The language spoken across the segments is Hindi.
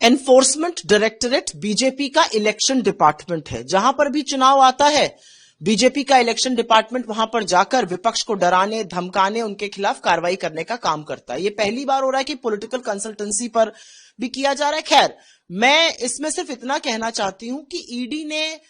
एनफोर्समेंट डायरेक्टरेट बीजेपी का इलेक्शन डिपार्टमेंट है। जहां पर भी चुनाव आता है, बीजेपी का इलेक्शन डिपार्टमेंट वहां पर जाकर विपक्ष को डराने, धमकाने, उनके खिलाफ कार्रवाई करने का काम करता है। ये पहली बार हो रहा है कि पॉलिटिकल कंसल्टेंसी पर भी किया जा रहा है। खैर, मैं इसमें सिर्फ इतना कहना चाहती हूं कि ईडी ने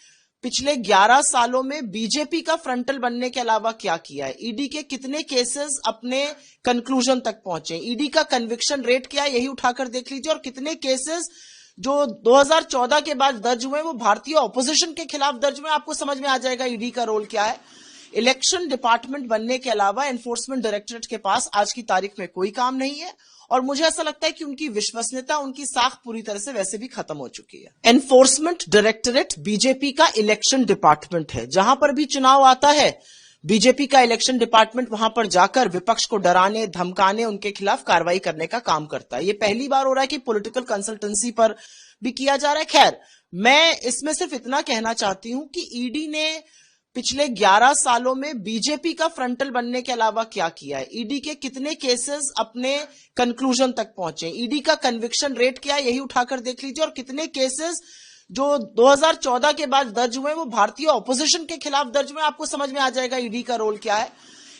पिछले 11 सालों में बीजेपी का फ्रंटल बनने के अलावा क्या किया है, ईडी के कितने केसेस अपने कंक्लूजन तक पहुंचे, ईडी का कन्विक्शन रेट क्या है, यही उठाकर देख लीजिए। और कितने केसेस जो 2014 के बाद दर्ज हुए वो भारतीय ऑपोजिशन के खिलाफ दर्ज हुए, आपको समझ में आ जाएगा ईडी का रोल क्या है। इलेक्शन डिपार्टमेंट बनने के अलावा एनफोर्समेंट डायरेक्टरेट के पास आज की तारीख में कोई काम नहीं है, और मुझे ऐसा लगता है कि उनकी विश्वसनीयता, उनकी साख पूरी तरह से वैसे भी खत्म हो चुकी है। एनफोर्समेंट डायरेक्टरेट बीजेपी का इलेक्शन डिपार्टमेंट है। जहां पर भी चुनाव आता है, बीजेपी का इलेक्शन डिपार्टमेंट वहां पर जाकर विपक्ष को डराने, धमकाने, उनके खिलाफ कार्रवाई करने का काम करता है। ये पहली बार हो रहा है कि पॉलिटिकल कंसल्टेंसी पर भी किया जा रहा है। खैर, मैं इसमें सिर्फ इतना कहना चाहती हूं कि ईडी ने पिछले 11 सालों में बीजेपी का फ्रंटल बनने के अलावा क्या किया है, ईडी के कितने केसेस अपने कंक्लूजन तक पहुंचे, ईडी का कन्विक्शन रेट क्या है, यही उठाकर देख लीजिए। और कितने केसेस जो 2014 के बाद दर्ज हुए वो भारतीय ऑपोजिशन के खिलाफ दर्ज हुए, आपको समझ में आ जाएगा ईडी का रोल क्या है।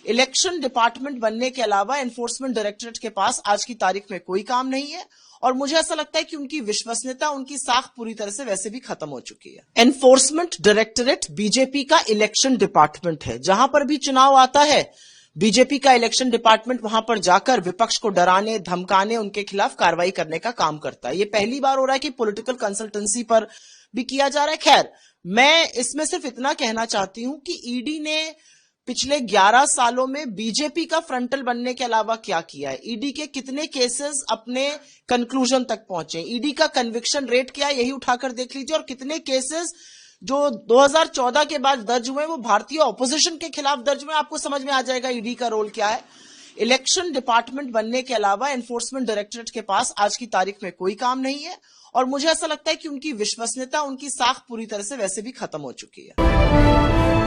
इलेक्शन डिपार्टमेंट बनने के अलावा एनफोर्समेंट डायरेक्टरेट के पास आज की तारीख में कोई काम नहीं है, और मुझे ऐसा लगता है कि उनकी विश्वसनीयता, उनकी साख पूरी तरह से वैसे भी खत्म हो चुकी है। एनफोर्समेंट डायरेक्टरेट बीजेपी का इलेक्शन डिपार्टमेंट है। जहां पर भी चुनाव आता है, बीजेपी का इलेक्शन डिपार्टमेंट वहां पर जाकर विपक्ष को डराने, धमकाने, उनके खिलाफ कार्रवाई करने का काम करता है। ये पहली बार हो रहा है कि पॉलिटिकल कंसल्टेंसी पर भी किया जा रहा है। खैर, मैं इसमें सिर्फ इतना कहना चाहती हूं कि ईडी ने पिछले 11 सालों में बीजेपी का फ्रंटल बनने के अलावा क्या किया है, ईडी के कितने केसेस अपने कंक्लूजन तक पहुंचे, ईडी का कन्विक्शन रेट क्या है, यही उठाकर देख लीजिए। और कितने केसेस जो 2014 के बाद दर्ज हुए वो भारतीय ऑपोजिशन के खिलाफ दर्ज हुए, आपको समझ में आ जाएगा ईडी का रोल क्या है। इलेक्शन डिपार्टमेंट बनने के अलावा एनफोर्समेंट डायरेक्टरेट के पास आज की तारीख में कोई काम नहीं है, और मुझे ऐसा लगता है कि उनकी विश्वसनीयता, उनकी साख पूरी तरह से वैसे भी खत्म हो चुकी है।